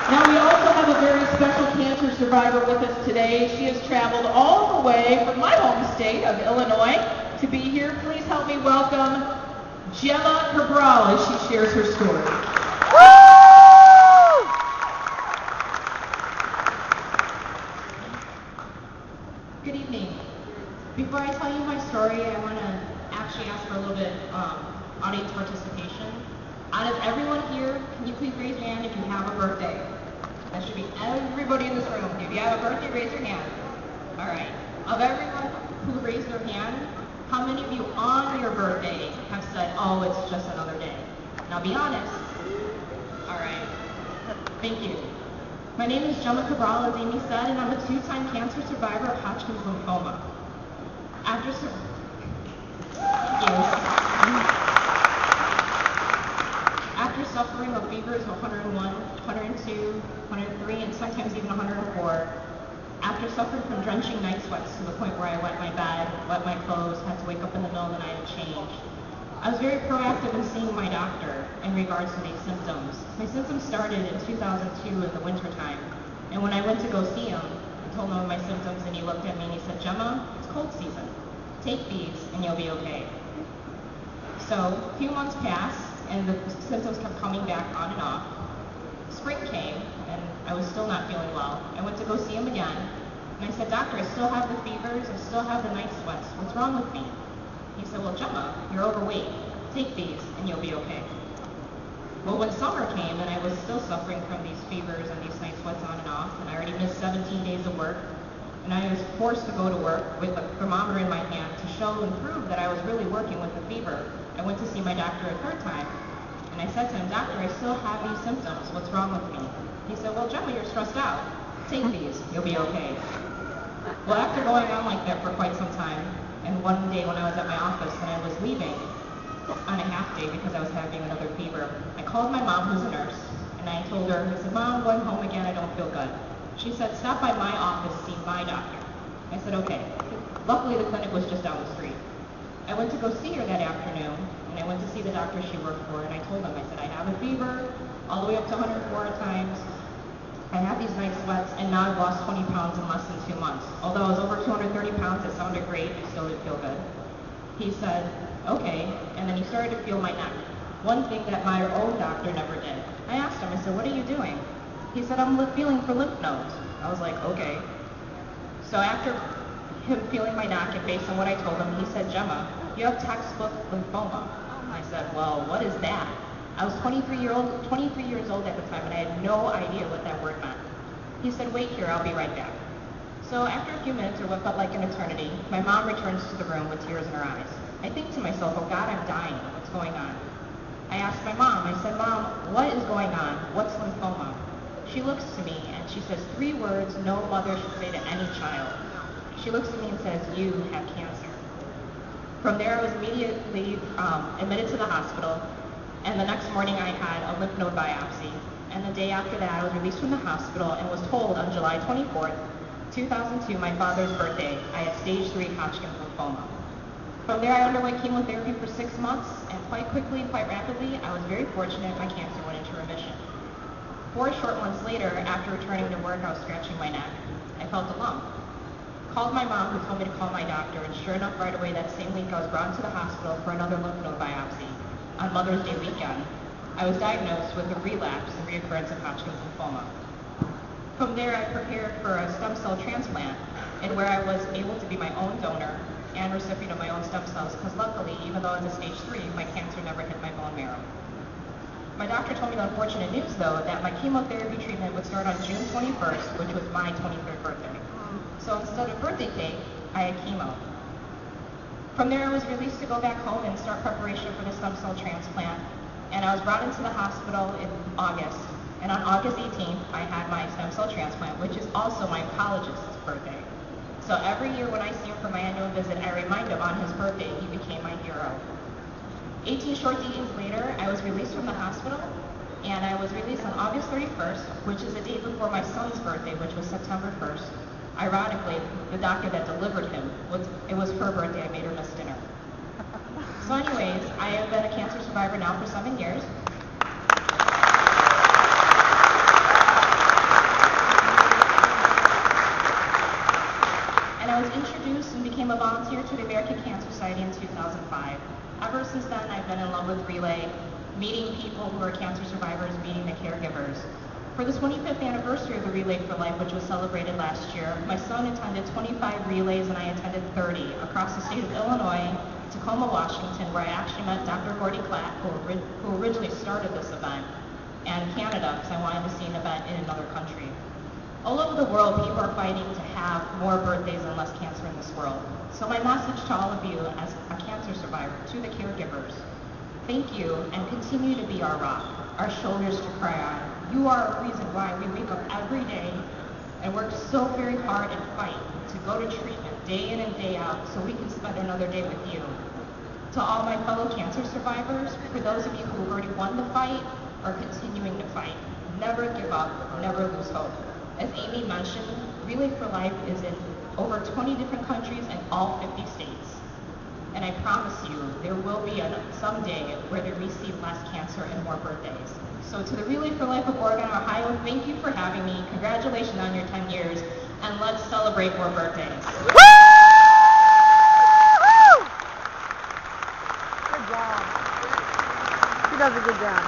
Now we also have a very special cancer survivor with us today. She has traveled all the way from my home state of Illinois to be here. Please help me welcome Jemma Cabral as she shares her story. Good evening. Before I tell you my story, I want to actually ask for a little bit audience participation. Out of everyone here, can you please raise your hand if you have a birthday? That should be everybody in this room. If you have a birthday, raise your hand. All right. Of everyone who raised their hand, how many of you on your birthday have said, oh, it's just another day? Now be honest. All right. Thank you. My name is Jemma Cabral, as Amy said, and I'm a two-time cancer survivor of Hodgkin's lymphoma. After suffering of fevers of 101, 102, 103, and sometimes even 104, after suffering from drenching night sweats to the point where I wet my bed, wet my clothes, had to wake up in the middle of the night and change, I was very proactive in seeing my doctor in regards to these symptoms. My symptoms started in 2002 in the wintertime, and when I went to go see him, I told him of my symptoms, and he looked at me and he said, Jemma, it's cold season. Take these and you'll be okay. So a few months passed, and the symptoms kept coming back on and off. Spring came, and I was still not feeling well. I went to go see him again, and I said, Doctor, I still have the fevers, I still have the night sweats. What's wrong with me? He said, well, Jemma, you're overweight. Take these, and you'll be okay. Well, when summer came, and I was still suffering from these fevers and these night sweats on and off, and I already missed 17 days of work, and I was forced to go to work with a thermometer in my hand to show and prove that I was really working with the fever. I went to see my doctor a third time, and I said to him, Doctor, I still have these symptoms. What's wrong with me? He said, well, Jemma, you're stressed out. Take these. You'll be okay. Well, after going on like that for quite some time, and one day when I was at my office and I was leaving on a half day because I was having another fever, I called my mom, who's a nurse, and I told her, I said, Mom, I'm going home again. I don't feel good. She said, stop by my office, see my doctor. I said, okay. Luckily, the clinic was just down the street. I went to go see her that afternoon, and I went to see the doctor she worked for, and I told him, I said, I have a fever, all the way up to 104 at times. I have these night sweats, and now I've lost 20 pounds in less than 2 months. Although I was over 230 pounds, it sounded great, I still didn't feel good. He said, okay, and then he started to feel my neck. One thing that my own doctor never did. I asked him, I said, what are you doing? He said, I'm feeling for lymph nodes. I was like, okay. So after him feeling my neck, and based on what I told him, he said, Jemma, you have textbook lymphoma. I said, well, what is that? I was 23 years old at the time, and I had no idea what that word meant. He said, wait here, I'll be right back. So after a few minutes, or what felt like an eternity, my mom returns to the room with tears in her eyes. I think to myself, oh God, I'm dying. What's going on? I asked my mom, I said, Mom, what is going on? What's lymphoma? She looks to me and she says 3 words no mother should say to any child. She looks at me and says, you have cancer. From there, I was immediately admitted to the hospital, and the next morning I had a lymph node biopsy. And the day after that, I was released from the hospital and was told on July 24th, 2002, my father's birthday, I had stage 3 Hodgkin's lymphoma. From there, I underwent chemotherapy for 6 months, and quite quickly, quite rapidly, I was very fortunate my cancer went into remission. 4 short months later, after returning to work, I was scratching my neck. I felt a lump. Called my mom, who told me to call my doctor, and sure enough, right away that same week, I was brought to the hospital for another lymph node biopsy. On Mother's Day weekend, I was diagnosed with a relapse and reoccurrence of Hodgkin's lymphoma. From there, I prepared for a stem cell transplant, and where I was able to be my own donor and recipient of my own stem cells, because luckily, even though I was a stage 3, my cancer never hit my bone marrow. My doctor told me the unfortunate news, though, that my chemotherapy treatment would start on June 21st, which was my 23rd birthday. So instead of birthday cake, I had chemo. From there, I was released to go back home and start preparation for the stem cell transplant, and I was brought into the hospital in August. And on August 18th, I had my stem cell transplant, which is also my oncologist's birthday. So every year when I see him for my annual visit, I remind him on his birthday he became my hero. 18 short days later, I was released from the hospital, and I was released on August 31st, which is the day before my son's birthday, which was September 1st. Ironically, the doctor that delivered him, it was her birthday. I made her miss dinner. So anyways, I have been a cancer survivor now for 7 years. since then, I've been in love with Relay, meeting people who are cancer survivors, meeting the caregivers. For the 25th anniversary of the Relay for Life, which was celebrated last year, my son attended 25 relays and I attended 30 across the state of Illinois, Tacoma, Washington, where I actually met Dr. Gordy Klatt, who originally started this event, and Canada, because I wanted to see an event in another country. All over the world, people are fighting to have more birthdays and less cancer in this world. So my message to all of you as a cancer survivor, to the caregivers, thank you and continue to be our rock, our shoulders to cry on. You are a reason why we wake up every day and work so very hard and fight to go to treatment day in and day out so we can spend another day with you. To all my fellow cancer survivors, for those of you who have already won the fight or continuing to fight, never give up, never lose hope. As Amy mentioned, Relay for Life is in over 20 different countries and all 50 states. And I promise you, there will be some day where they receive less cancer and more birthdays. So to the Relay for Life of Oregon, Ohio, thank you for having me. Congratulations on your 10 years, and let's celebrate more birthdays. Good job. She does a good job.